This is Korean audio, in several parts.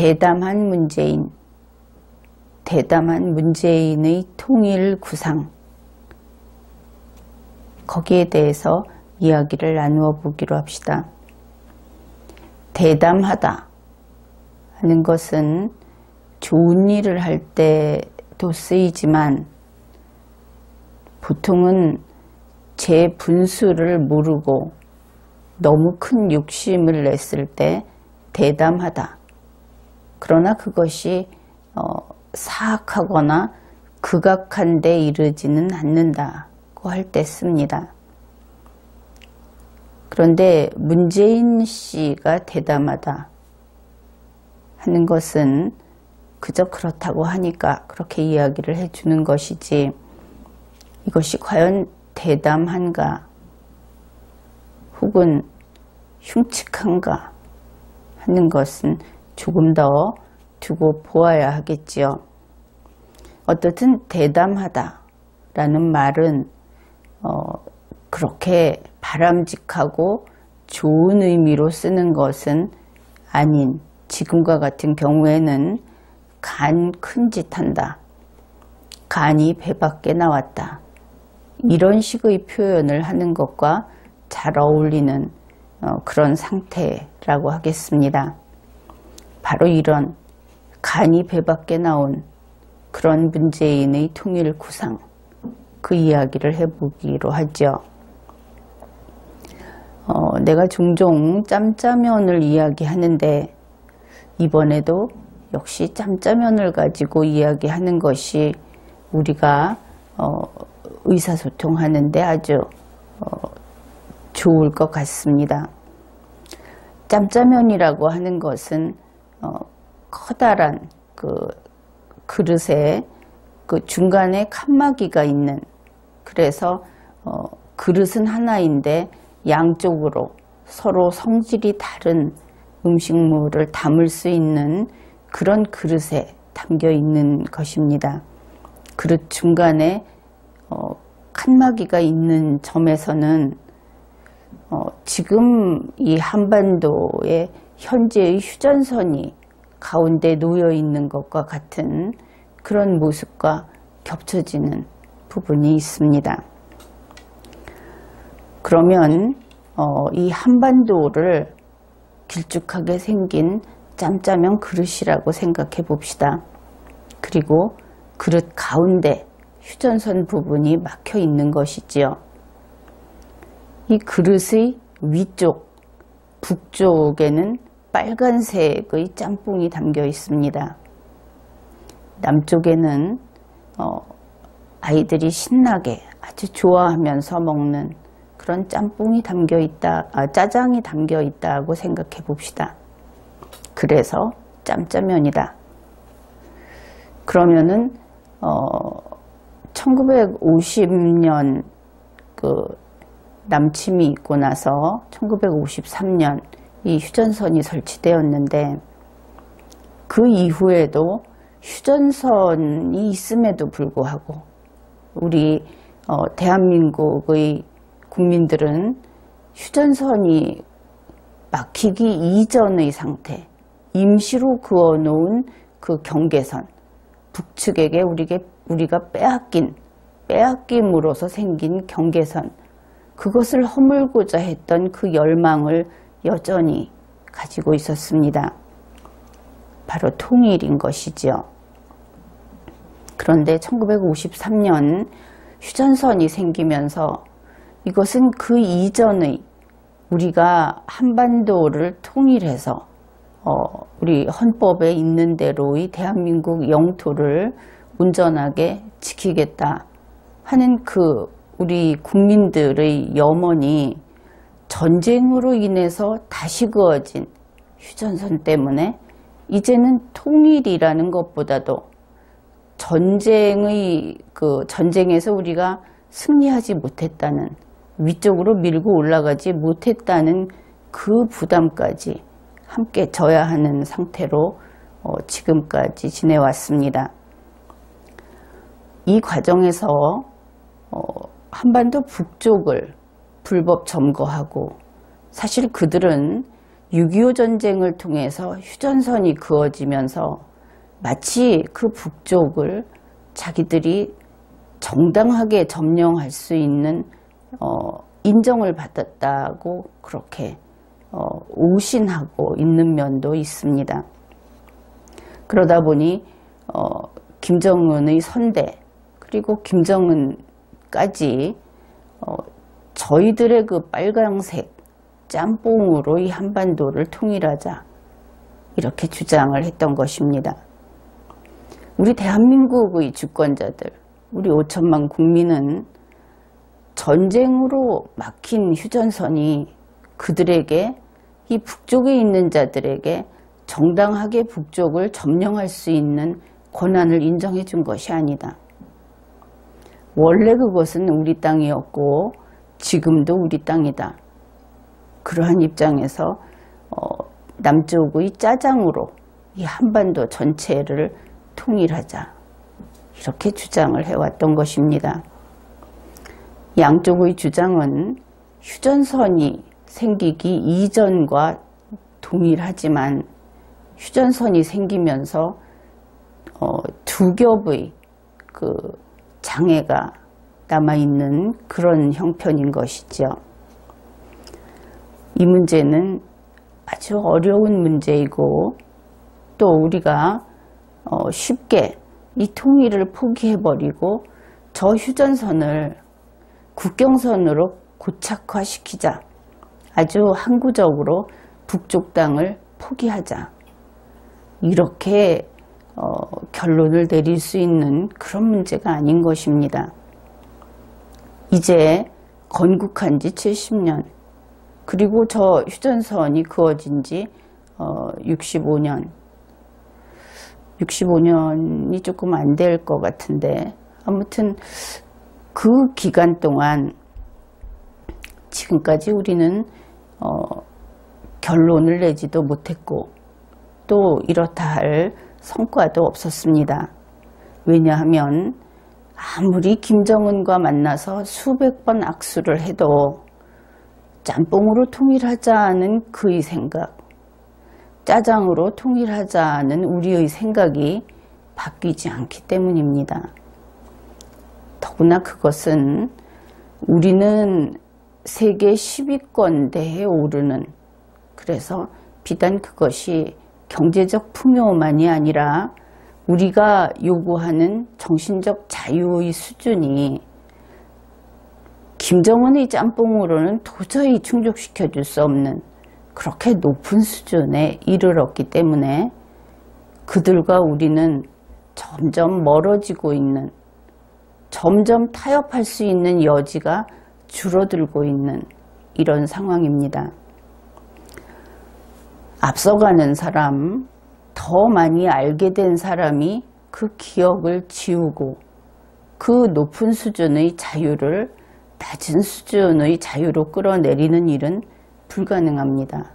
대담한 문재인의 통일 구상, 거기에 대해서 이야기를 나누어 보기로 합시다. 대담하다 하는 것은 좋은 일을 할 때도 쓰이지만 보통은 제 분수를 모르고 너무 큰 욕심을 냈을 때 대담하다. 그러나 그것이 사악하거나 극악한 데 이르지는 않는다고 할 때 씁니다. 그런데 문재인 씨가 대담하다 하는 것은 그저 그렇다고 하니까 그렇게 이야기를 해주는 것이지, 이것이 과연 대담한가 혹은 흉측한가 하는 것은 조금 더 두고 보아야 하겠지요. 어떻든 대담하다라는 말은 그렇게 바람직하고 좋은 의미로 쓰는 것은 아닌, 지금과 같은 경우에는 간 큰 짓 한다, 간이 배 밖에 나왔다, 이런 식의 표현을 하는 것과 잘 어울리는 그런 상태라고 하겠습니다. 바로 이런 간이 배 밖에 나온 그런 문재인의 통일 구상, 그 이야기를 해보기로 하죠. 내가 종종 짬짜면을 이야기하는데 이번에도 역시 짬짜면을 가지고 이야기하는 것이 우리가 의사소통하는데 아주 좋을 것 같습니다. 짬짜면이라고 하는 것은 커다란 그 그릇에 그 중간에 칸막이가 있는, 그래서 그릇은 하나인데 양쪽으로 서로 성질이 다른 음식물을 담을 수 있는 그런 그릇에 담겨 있는 것입니다. 그릇 중간에 칸막이가 있는 점에서는 지금 이 한반도의 현재의 휴전선이 가운데 놓여 있는 것과 같은 그런 모습과 겹쳐지는 부분이 있습니다. 그러면 이 한반도를 길쭉하게 생긴 짬짜면 그릇이라고 생각해 봅시다. 그리고 그릇 가운데 휴전선 부분이 막혀 있는 것이지요. 이 그릇의 위쪽, 북쪽에는 빨간색의 짬뽕이 담겨 있습니다. 남쪽에는 아이들이 신나게 아주 좋아하면서 먹는 그런 짬뽕이 담겨 있다, 짜장이 담겨 있다고 생각해 봅시다. 그래서 짬짜면이다. 그러면은 1950년 그 남침이 있고 나서 1953년 이 휴전선이 설치되었는데, 그 이후에도 휴전선이 있음에도 불구하고 우리 대한민국의 국민들은 휴전선이 막히기 이전의 상태, 임시로 그어놓은 그 경계선, 북측에게 우리가 빼앗김으로써 생긴 경계선, 그것을 허물고자 했던 그 열망을 여전히 가지고 있었습니다. 바로 통일인 것이지요. 그런데 1953년 휴전선이 생기면서 이것은 그 이전의 우리가 한반도를 통일해서 우리 헌법에 있는 대로의 대한민국 영토를 온전하게 지키겠다 하는 그 우리 국민들의 염원이 전쟁으로 인해서 다시 그어진 휴전선 때문에 이제는 통일이라는 것보다도 전쟁에서 우리가 승리하지 못했다는, 위쪽으로 밀고 올라가지 못했다는 그 부담까지 함께 져야 하는 상태로 지금까지 지내왔습니다. 이 과정에서 한반도 북쪽을 불법 점거하고, 사실 그들은 6.25 전쟁을 통해서 휴전선이 그어지면서 마치 그 북쪽을 자기들이 정당하게 점령할 수 있는 인정을 받았다고 그렇게 오신하고 있는 면도 있습니다. 그러다 보니 김정은의 선대 그리고 김정은까지 저희들의 그 빨강색 짬뽕으로 이 한반도를 통일하자 이렇게 주장을 했던 것입니다. 우리 대한민국의 주권자들, 우리 5천만 국민은 전쟁으로 막힌 휴전선이 그들에게 이 북쪽에 있는 자들에게 정당하게 북쪽을 점령할 수 있는 권한을 인정해 준 것이 아니다. 원래 그것은 우리 땅이었고 지금도 우리 땅이다. 그러한 입장에서 남쪽의 짜장으로 이 한반도 전체를 통일하자 이렇게 주장을 해왔던 것입니다. 양쪽의 주장은 휴전선이 생기기 이전과 동일하지만 휴전선이 생기면서 두 겹의 그 장애가 남아있는 그런 형편인 것이죠. 이 문제는 아주 어려운 문제이고 또 우리가 쉽게 이 통일을 포기해버리고 저 휴전선을 국경선으로 고착화시키자. 아주 항구적으로 북쪽 땅을 포기하자. 이렇게 결론을 내릴 수 있는 그런 문제가 아닌 것입니다. 이제 건국한 지 70년 그리고 저 휴전선이 그어진 지 65년이 조금 안 될 것 같은데 아무튼 그 기간 동안 지금까지 우리는 결론을 내지도 못했고 또 이렇다 할 성과도 없었습니다. 왜냐하면 아무리 김정은과 만나서 수백 번 악수를 해도 짬뽕으로 통일하자는 그의 생각, 짜장으로 통일하자는 우리의 생각이 바뀌지 않기 때문입니다. 더구나 그것은 우리는 세계 10위권 대에 오르는, 그래서 비단 그것이 경제적 풍요만이 아니라 우리가 요구하는 정신적 자유의 수준이 김정은의 짬뽕으로는 도저히 충족시켜 줄 수 없는 그렇게 높은 수준에 이르렀기 때문에 그들과 우리는 점점 멀어지고 있는, 점점 타협할 수 있는 여지가 줄어들고 있는 이런 상황입니다. 앞서가는 사람, 더 많이 알게 된 사람이 그 기억을 지우고 그 높은 수준의 자유를 낮은 수준의 자유로 끌어내리는 일은 불가능합니다.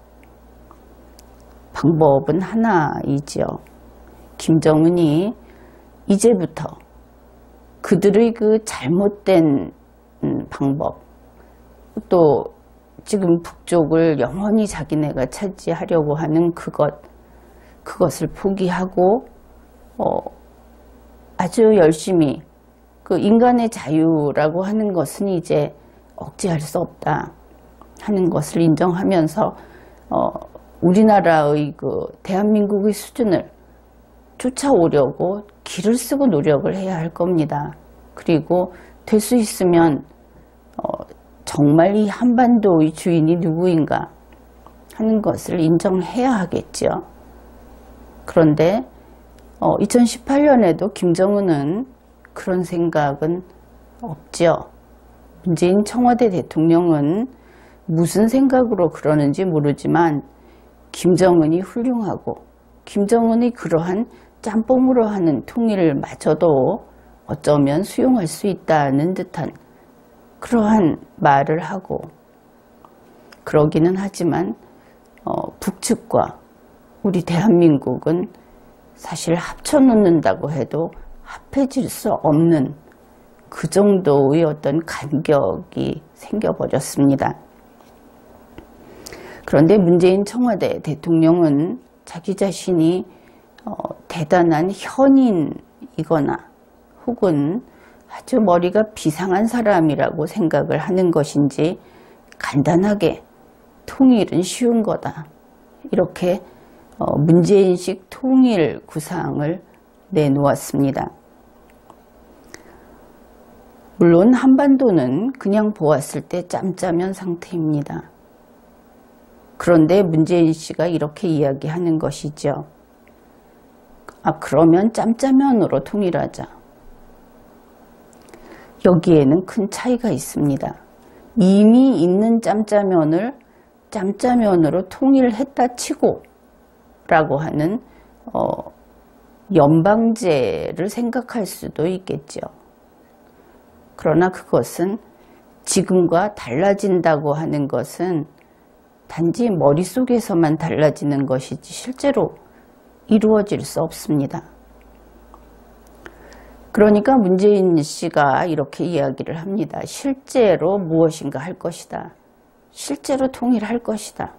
방법은 하나이지요. 김정은이 이제부터 그들의 그 잘못된 방법, 또 지금 북쪽을 영원히 자기네가 차지하려고 하는 그것을 포기하고 아주 열심히 그 인간의 자유라고 하는 것은 이제 억제할 수 없다 하는 것을 인정하면서 우리나라의 그 대한민국의 수준을 쫓아오려고 기를 쓰고 노력을 해야 할 겁니다. 그리고 될 수 있으면 정말 이 한반도의 주인이 누구인가 하는 것을 인정해야 하겠죠. 그런데 2018년에도 김정은은 그런 생각은 없죠. 문재인 청와대 대통령은 무슨 생각으로 그러는지 모르지만 김정은이 훌륭하고 김정은이 그러한 짬뽕으로 하는 통일을 마저도 어쩌면 수용할 수 있다는 듯한 그러한 말을 하고 그러기는 하지만 북측과 우리 대한민국은 사실 합쳐놓는다고 해도 합해질 수 없는 그 정도의 어떤 간격이 생겨버렸습니다. 그런데 문재인 청와대 대통령은 자기 자신이 대단한 현인이거나 혹은 아주 머리가 비상한 사람이라고 생각을 하는 것인지 간단하게 통일은 쉬운 거다. 이렇게 문재인식 통일 구상을 내놓았습니다. 물론 한반도는 그냥 보았을 때 짬짜면 상태입니다. 그런데 문재인 씨가 이렇게 이야기하는 것이죠. 그러면 짬짜면으로 통일하자. 여기에는 큰 차이가 있습니다. 이미 있는 짬짜면을 짬짜면으로 통일했다 치고 라고 하는 연방제를 생각할 수도 있겠죠. 그러나 그것은 지금과 달라진다고 하는 것은 단지 머릿속에서만 달라지는 것이지 실제로 이루어질 수 없습니다. 그러니까 문재인 씨가 이렇게 이야기를 합니다. 실제로 무엇인가 할 것이다. 실제로 통일할 것이다.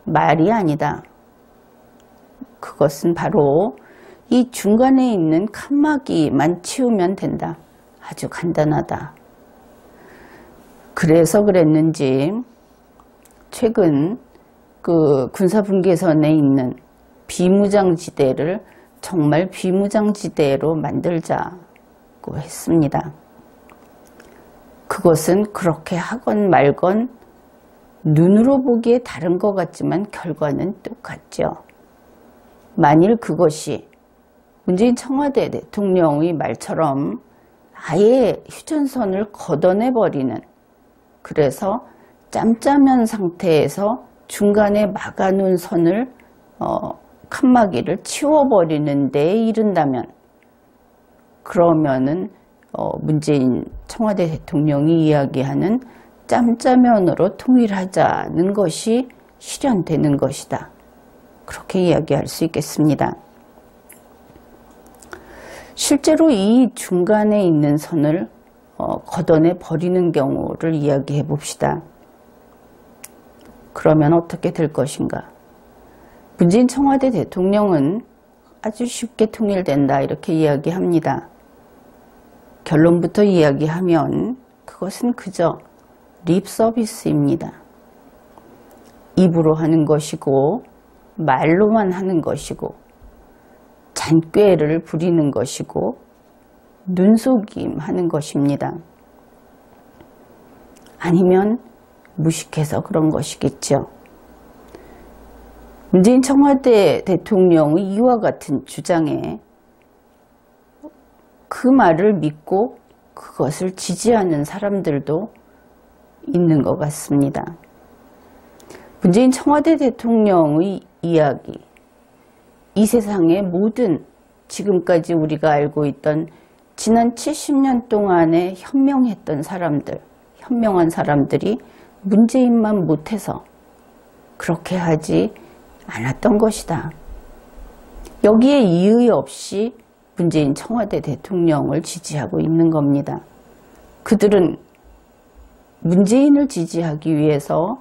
말이 아니다. 그것은 바로 이 중간에 있는 칸막이만 치우면 된다. 아주 간단하다. 그래서 그랬는지 최근 그 군사분계선에 있는 비무장지대를 정말 비무장지대로 만들자고 했습니다. 그것은 그렇게 하건 말건 눈으로 보기에 다른 것 같지만 결과는 똑같죠. 만일 그것이 문재인 청와대 대통령의 말처럼 아예 휴전선을 걷어내버리는, 그래서 짬짜면 상태에서 중간에 막아놓은 선을 칸막이를 치워버리는 데 이른다면, 그러면은 문재인 청와대 대통령이 이야기하는 짬짜면으로 통일하자는 것이 실현되는 것이다. 그렇게 이야기할 수 있겠습니다. 실제로 이 중간에 있는 선을 걷어내 버리는 경우를 이야기해 봅시다. 그러면 어떻게 될 것인가? 문재인 청와대 대통령은 아주 쉽게 통일된다 이렇게 이야기합니다. 결론부터 이야기하면 그것은 그저 립 서비스입니다. 입으로 하는 것이고 말로만 하는 것이고 잔꾀를 부리는 것이고 눈속임 하는 것입니다. 아니면 무식해서 그런 것이겠죠. 문재인 청와대 대통령의 이와 같은 주장에 그 말을 믿고 그것을 지지하는 사람들도 있는 것 같습니다. 문재인 청와대 대통령의 이야기, 이 세상의 모든 지금까지 우리가 알고 있던 지난 70년 동안에 현명했던 사람들, 현명한 사람들이 문재인만 못해서 그렇게 하지 않았던 것이다. 여기에 이의 없이 문재인 청와대 대통령을 지지하고 있는 겁니다. 그들은 문재인을 지지하기 위해서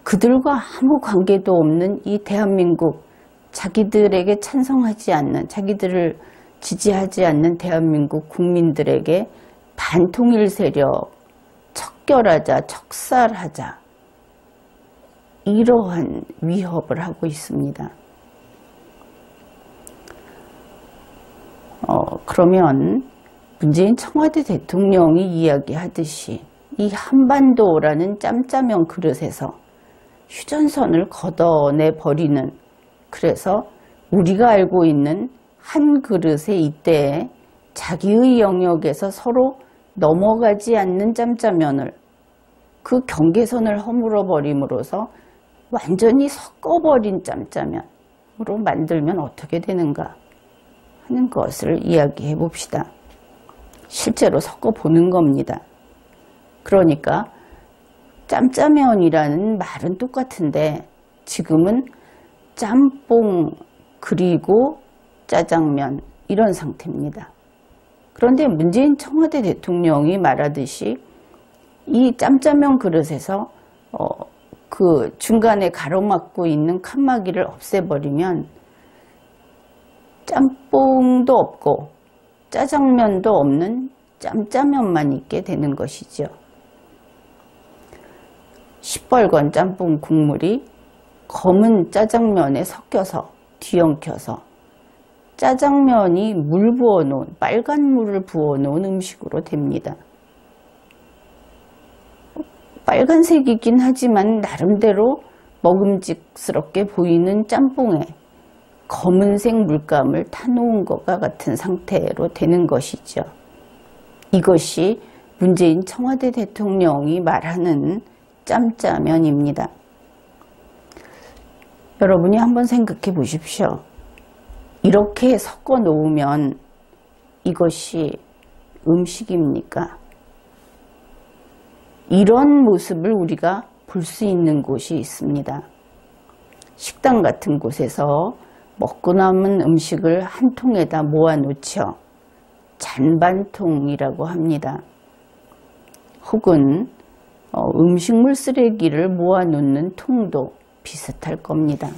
그들과 아무 관계도 없는 이 대한민국, 자기들에게 찬성하지 않는, 자기들을 지지하지 않는 대한민국 국민들에게 반통일 세력, 척결하자, 척살하자, 이러한 위협을 하고 있습니다. 그러면 문재인 청와대 대통령이 이야기하듯이 이 한반도라는 짬짜면 그릇에서 휴전선을 걷어내 버리는, 그래서 우리가 알고 있는 한 그릇의 이때에 자기의 영역에서 서로 넘어가지 않는 짬짜면을, 그 경계선을 허물어 버림으로써 완전히 섞어버린 짬짜면으로 만들면 어떻게 되는가 하는 것을 이야기해 봅시다. 실제로 섞어보는 겁니다. 그러니까 짬짜면이라는 말은 똑같은데 지금은 짬뽕 그리고 짜장면 이런 상태입니다. 그런데 문재인 청와대 대통령이 말하듯이 이 짬짜면 그릇에서 그 중간에 가로막고 있는 칸막이를 없애버리면 짬뽕도 없고 짜장면도 없는 짬짜면만 있게 되는 것이죠. 시뻘건 짬뽕 국물이 검은 짜장면에 섞여서 뒤엉켜서 짜장면이 물 부어놓은 빨간 물을 부어놓은 음식으로 됩니다. 빨간색이긴 하지만 나름대로 먹음직스럽게 보이는 짬뽕에 검은색 물감을 타놓은 것과 같은 상태로 되는 것이죠. 이것이 문재인 청와대 대통령이 말하는 짬짜면입니다. 여러분이 한번 생각해 보십시오. 이렇게 섞어 놓으면 이것이 음식입니까? 이런 모습을 우리가 볼 수 있는 곳이 있습니다. 식당 같은 곳에서 먹고 남은 음식을 한 통에다 모아놓죠. 잔반통이라고 합니다. 혹은 음식물 쓰레기를 모아놓는 통도 비슷할 겁니다.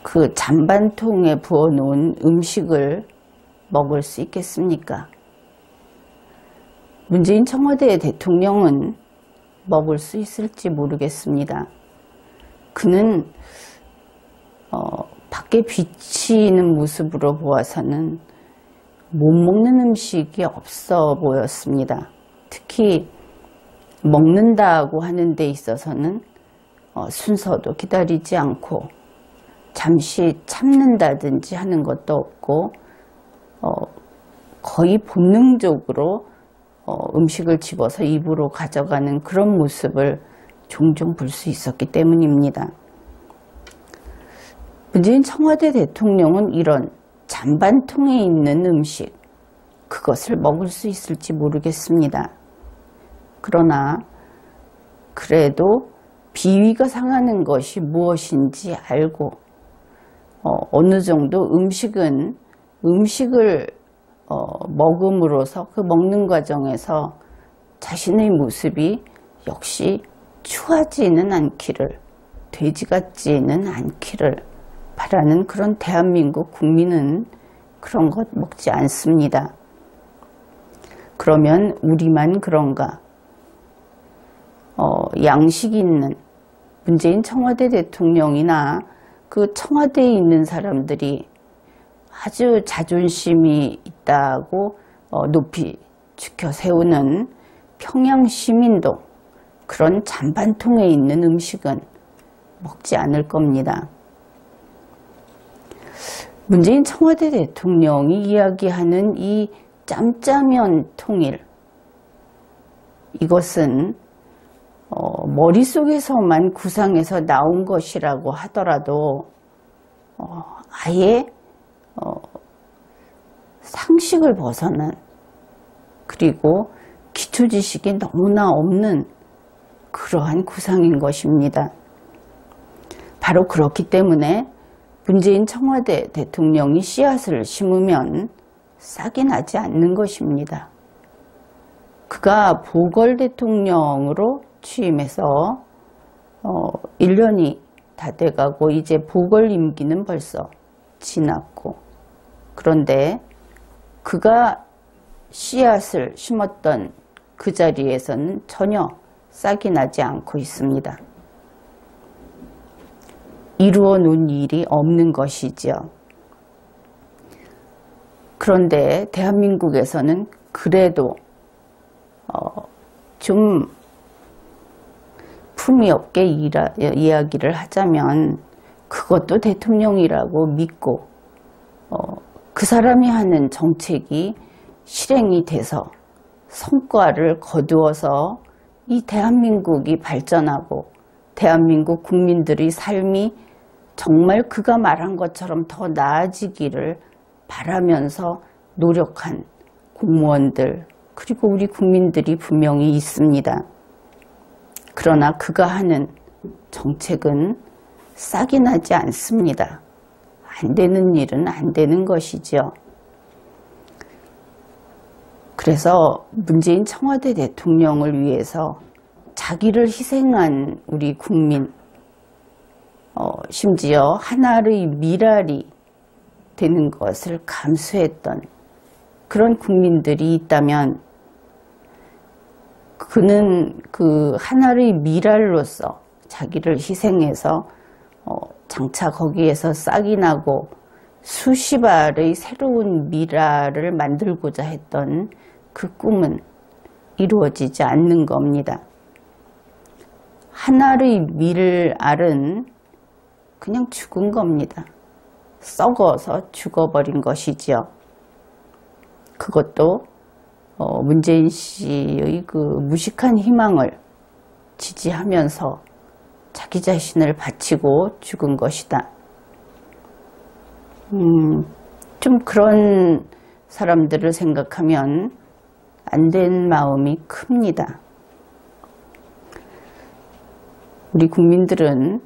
그 잔반통에 부어놓은 음식을 먹을 수 있겠습니까? 문재인 청와대 대통령은 먹을 수 있을지 모르겠습니다. 그는 밖에 비치는 모습으로 보아서는 못 먹는 음식이 없어 보였습니다. 특히 먹는다고 하는 데 있어서는 순서도 기다리지 않고 잠시 참는다든지 하는 것도 없고 거의 본능적으로 음식을 집어서 입으로 가져가는 그런 모습을 종종 볼 수 있었기 때문입니다. 문재인 청와대 대통령은 이런 잔반통에 있는 음식, 그것을 먹을 수 있을지 모르겠습니다. 그러나 그래도 비위가 상하는 것이 무엇인지 알고 어느 정도 음식을 먹음으로써 그 먹는 과정에서 자신의 모습이 역시 추하지는 않기를, 돼지 같지는 않기를 바라는 그런 대한민국 국민은 그런 것 먹지 않습니다. 그러면 우리만 그런가? 양식 있는 문재인 청와대 대통령이나 그 청와대에 있는 사람들이 아주 자존심이 있다고 높이 지켜 세우는 평양 시민도 그런 잔반통에 있는 음식은 먹지 않을 겁니다. 문재인 청와대 대통령이 이야기하는 이 짬짜면 통일, 이것은 머릿속에서만 구상해서 나온 것이라고 하더라도 아예 상식을 벗어난, 그리고 기초지식이 너무나 없는 그러한 구상인 것입니다. 바로 그렇기 때문에 문재인 청와대 대통령이 씨앗을 심으면 싹이 나지 않는 것입니다. 그가 보궐 대통령으로 취임해서 1년이 다 돼가고 이제 보궐 임기는 벌써 지났고, 그런데 그가 씨앗을 심었던 그 자리에서는 전혀 싹이 나지 않고 있습니다. 이루어 놓은 일이 없는 것이지요. 그런데 대한민국에서는 그래도 좀 품위 없게 이야기를 하자면 그것도 대통령이라고 믿고 그 사람이 하는 정책이 실행이 돼서 성과를 거두어서 이 대한민국이 발전하고 대한민국 국민들의 삶이 정말 그가 말한 것처럼 더 나아지기를 바라면서 노력한 공무원들, 그리고 우리 국민들이 분명히 있습니다. 그러나 그가 하는 정책은 싹이 나지 않습니다. 안 되는 일은 안 되는 것이죠. 그래서 문재인 청와대 대통령을 위해서 자기를 희생한 우리 국민, 심지어 하나의 미랄이 되는 것을 감수했던 그런 국민들이 있다면 그는 그 하나의 미랄로서 자기를 희생해서 장차 거기에서 싹이 나고 수십 알의 새로운 미랄을 만들고자 했던 그 꿈은 이루어지지 않는 겁니다. 하나의 밀알은 그냥 죽은 겁니다. 썩어서 죽어버린 것이지요. 그것도 문재인 씨의 그 무식한 희망을 지지하면서 자기 자신을 바치고 죽은 것이다. 좀 그런 사람들을 생각하면 안 된 마음이 큽니다. 우리 국민들은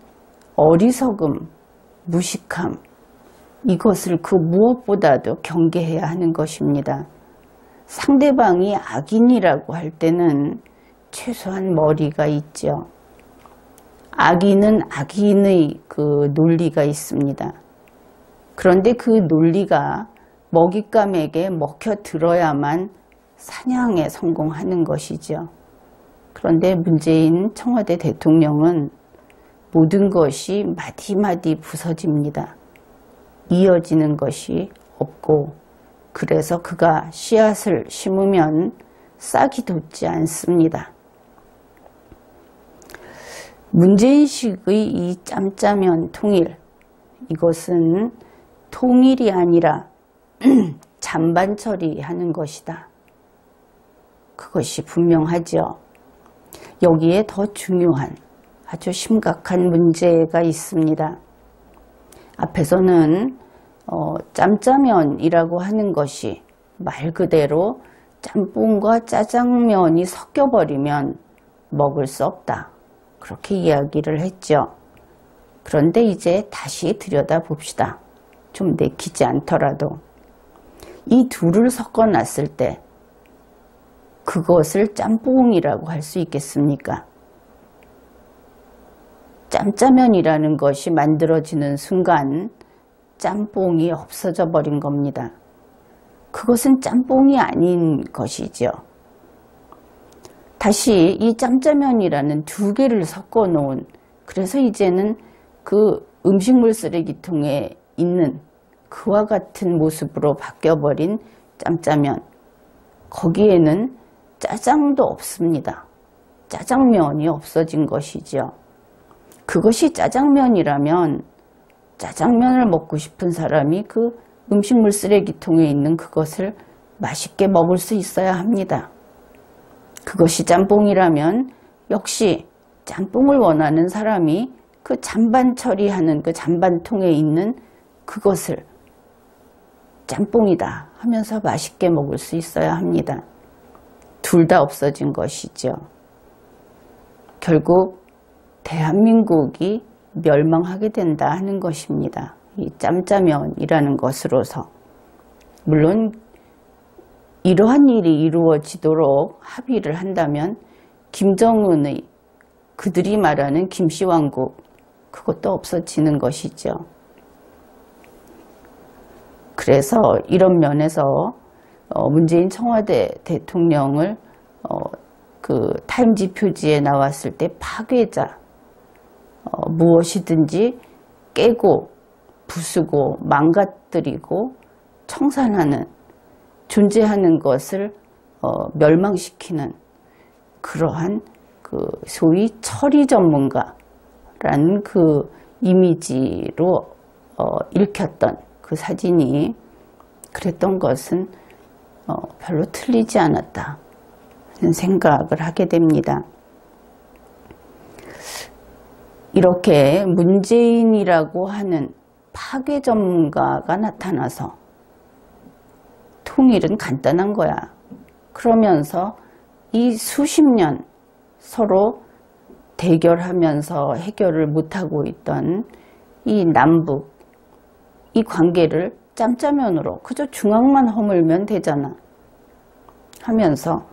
어리석음, 무식함, 이것을 그 무엇보다도 경계해야 하는 것입니다. 상대방이 악인이라고 할 때는 최소한 머리가 있죠. 악인은 악인의 그 논리가 있습니다. 그런데 그 논리가 먹잇감에게 먹혀 들어야만 사냥에 성공하는 것이죠. 그런데 문재인 청와대 대통령은 모든 것이 마디마디 부서집니다. 이어지는 것이 없고, 그래서 그가 씨앗을 심으면 싹이 돋지 않습니다. 문재인식의 이 짬짜면 통일, 이것은 통일이 아니라 잔반 처리하는 것이다. 그것이 분명하죠. 여기에 더 중요한 아주 심각한 문제가 있습니다. 앞에서는 짬짜면이라고 하는 것이 말 그대로 짬뽕과 짜장면이 섞여버리면 먹을 수 없다. 그렇게 이야기를 했죠. 그런데 이제 다시 들여다봅시다. 좀 내키지 않더라도 이 둘을 섞어놨을 때 그것을 짬뽕이라고 할 수 있겠습니까? 짬짜면이라는 것이 만들어지는 순간 짬뽕이 없어져 버린 겁니다. 그것은 짬뽕이 아닌 것이죠. 다시 이 짬짜면이라는 두 개를 섞어 놓은, 그래서 이제는 그 음식물 쓰레기통에 있는 그와 같은 모습으로 바뀌어버린 짬짜면, 거기에는 짜장도 없습니다. 짜장면이 없어진 것이죠. 그것이 짜장면이라면 짜장면을 먹고 싶은 사람이 그 음식물 쓰레기통에 있는 그것을 맛있게 먹을 수 있어야 합니다. 그것이 짬뽕이라면 역시 짬뽕을 원하는 사람이 그 잔반 처리하는 그 잔반통에 있는 그것을 짬뽕이다 하면서 맛있게 먹을 수 있어야 합니다. 둘 다 없어진 것이죠. 결국 대한민국이 멸망하게 된다 하는 것입니다. 이 짬짜면이라는 것으로서. 물론 이러한 일이 이루어지도록 합의를 한다면 김정은의 그들이 말하는 김씨왕국, 그것도 없어지는 것이죠. 그래서 이런 면에서 문재인 청와대 대통령을 그 타임지 표지에 나왔을 때 파괴자, 무엇이든지 깨고 부수고 망가뜨리고 청산하는, 존재하는 것을 멸망시키는 그러한 그 소위 처리 전문가라는 그 이미지로 읽혔던 그 사진이 그랬던 것은 별로 틀리지 않았다 하는 생각을 하게 됩니다. 이렇게 문재인이라고 하는 파괴 전문가가 나타나서 통일은 간단한 거야. 그러면서 이 수십 년 서로 대결하면서 해결을 못하고 있던 이 남북, 이 관계를 짬짜면으로 그저 중앙만 허물면 되잖아. 하면서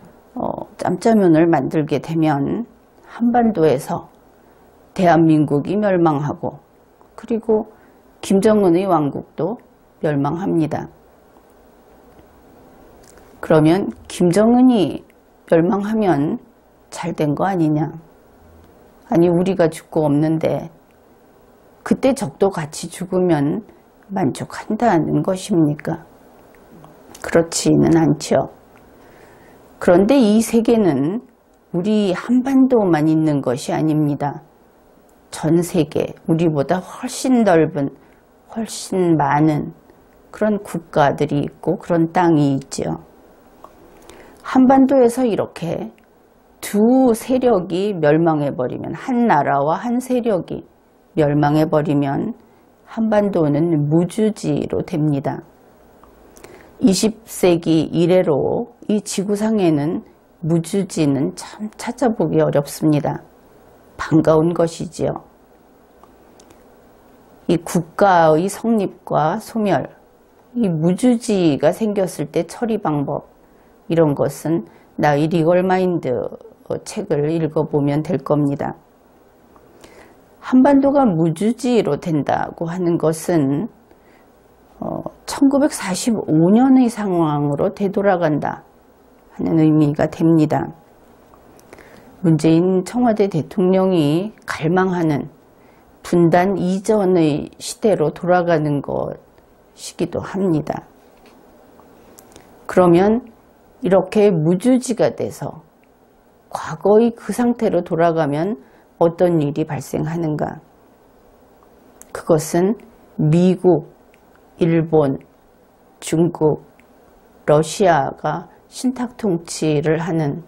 짬짜면을 만들게 되면 한반도에서 대한민국이 멸망하고 그리고 김정은의 왕국도 멸망합니다. 그러면 김정은이 멸망하면 잘 된 거 아니냐? 아니 우리가 죽고 없는데 그때 적도 같이 죽으면 만족한다는 것입니까? 그렇지는 않죠. 그런데 이 세계는 우리 한반도만 있는 것이 아닙니다. 전 세계, 우리보다 훨씬 넓은, 훨씬 많은 그런 국가들이 있고 그런 땅이 있죠. 한반도에서 이렇게 두 세력이 멸망해버리면, 한 나라와 한 세력이 멸망해버리면 한반도는 무주지로 됩니다. 20세기 이래로 이 지구상에는 무주지는 참 찾아보기 어렵습니다. 반가운 것이지요. 이 국가의 성립과 소멸, 이 무주지가 생겼을 때 처리 방법, 이런 것은 나의 리걸마인드 책을 읽어보면 될 겁니다. 한반도가 무주지로 된다고 하는 것은 1945년의 상황으로 되돌아간다 하는 의미가 됩니다. 문재인 청와대 대통령이 갈망하는 분단 이전의 시대로 돌아가는 것이기도 합니다. 그러면 이렇게 무주지가 돼서 과거의 그 상태로 돌아가면 어떤 일이 발생하는가? 그것은 미국, 일본, 중국, 러시아가 신탁 통치를 하는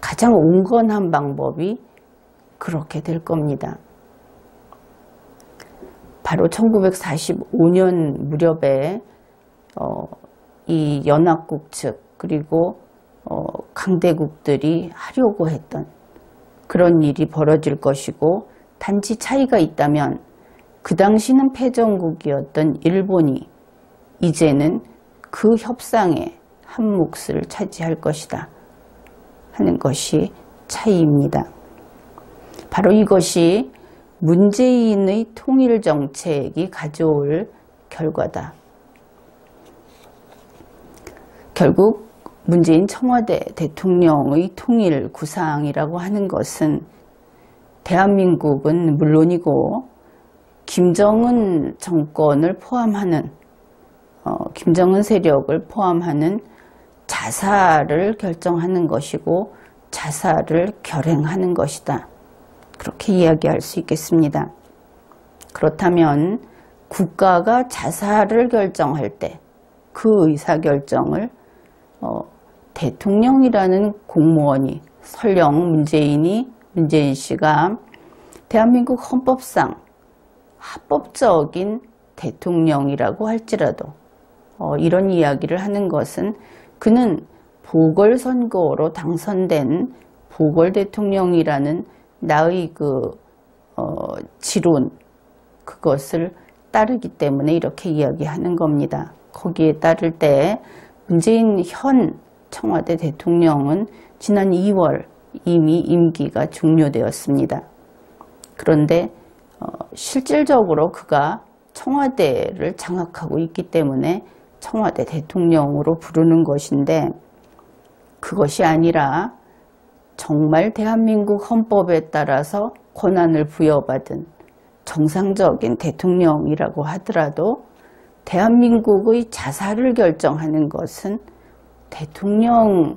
가장 온건한 방법이 그렇게 될 겁니다. 바로 1945년 무렵에 이 연합국 측 그리고 강대국들이 하려고 했던 그런 일이 벌어질 것이고, 단지 차이가 있다면 그 당시는 패전국이었던 일본이 이제는 그 협상에 한 몫을 차지할 것이다 하는 것이 차이입니다. 바로 이것이 문재인의 통일정책이 가져올 결과다. 결국 문재인 청와대 대통령의 통일 구상이라고 하는 것은 대한민국은 물론이고 김정은 정권을 포함하는 김정은 세력을 포함하는 자살을 결정하는 것이고 자살을 결행하는 것이다. 그렇게 이야기할 수 있겠습니다. 그렇다면 국가가 자살을 결정할 때 그 의사결정을 대통령이라는 공무원이, 설령 문재인 씨가 대한민국 헌법상 합법적인 대통령이라고 할지라도 이런 이야기를 하는 것은 그는 보궐선거로 당선된 보궐대통령이라는 나의 지론, 그것을 따르기 때문에 이렇게 이야기하는 겁니다. 거기에 따를 때 문재인 현 청와대 대통령은 지난 2월 이미 임기가 종료되었습니다. 그런데 실질적으로 그가 청와대를 장악하고 있기 때문에 청와대 대통령으로 부르는 것인데, 그것이 아니라 정말 대한민국 헌법에 따라서 권한을 부여받은 정상적인 대통령이라고 하더라도 대한민국의 자살을 결정하는 것은 대통령의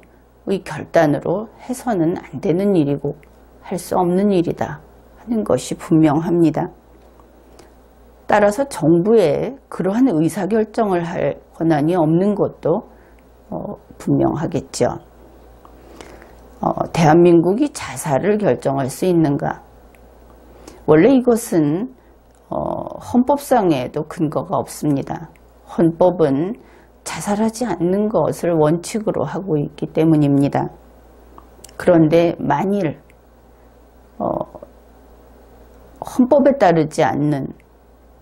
결단으로 해서는 안 되는 일이고 할 수 없는 일이다 하는 것이 분명합니다. 따라서 정부에 그러한 의사결정을 할 권한이 없는 것도 분명하겠죠. 대한민국이 자살을 결정할 수 있는가? 원래 이것은 헌법상에도 근거가 없습니다. 헌법은 자살하지 않는 것을 원칙으로 하고 있기 때문입니다. 그런데 만일 헌법에 따르지 않는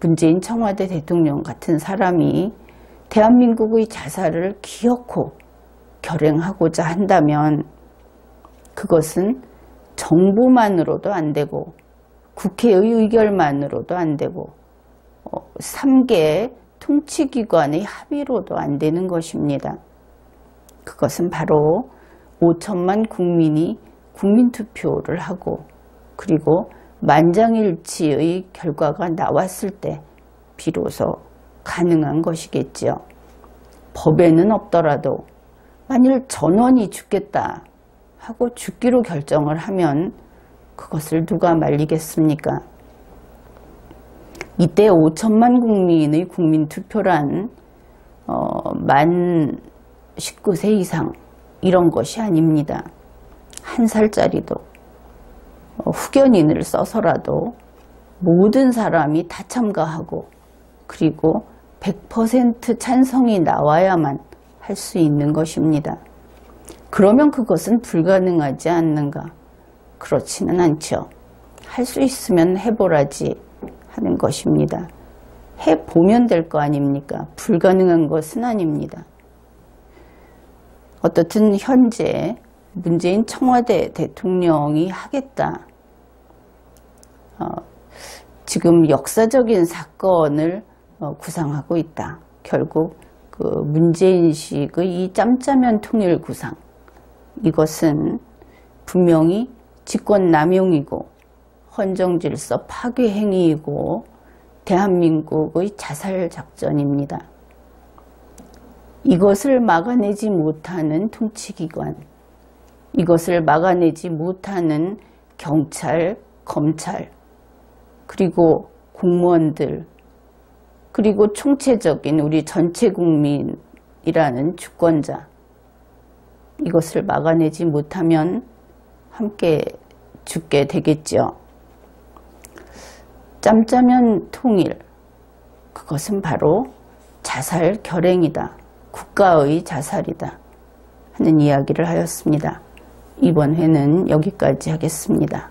문재인 청와대 대통령 같은 사람이 대한민국의 자살을 기어코 결행하고자 한다면 그것은 정부만으로도 안 되고 국회의 의결만으로도 안 되고 3개 통치기관의 합의로도 안 되는 것입니다. 그것은 바로 5천만 국민이 국민투표를 하고 그리고 만장일치의 결과가 나왔을 때 비로소 가능한 것이겠지요. 법에는 없더라도 만일 전원이 죽겠다 하고 죽기로 결정을 하면 그것을 누가 말리겠습니까? 이때 5천만 국민의 국민투표란 만 19세 이상 이런 것이 아닙니다. 1살짜리도 후견인을 써서라도 모든 사람이 다 참가하고 그리고 100% 찬성이 나와야만 할 수 있는 것입니다. 그러면 그것은 불가능하지 않는가? 그렇지는 않죠. 할 수 있으면 해보라지 하는 것입니다. 해보면 될 거 아닙니까? 불가능한 것은 아닙니다. 어떻든 현재 문재인 청와대 대통령이 하겠다. 지금 역사적인 사건을 구상하고 있다. 결국 그 문재인식의 이 짬짜면 통일 구상, 이것은 분명히 직권남용이고 헌정질서 파괴 행위이고 대한민국의 자살작전입니다. 이것을 막아내지 못하는 통치기관, 이것을 막아내지 못하는 경찰, 검찰, 그리고 공무원들, 그리고 총체적인 우리 전체 국민이라는 주권자, 이것을 막아내지 못하면 함께 죽게 되겠죠. 짬짜면 통일, 그것은 바로 자살 결행이다. 국가의 자살이다. 하는 이야기를 하였습니다. 이번 회는 여기까지 하겠습니다.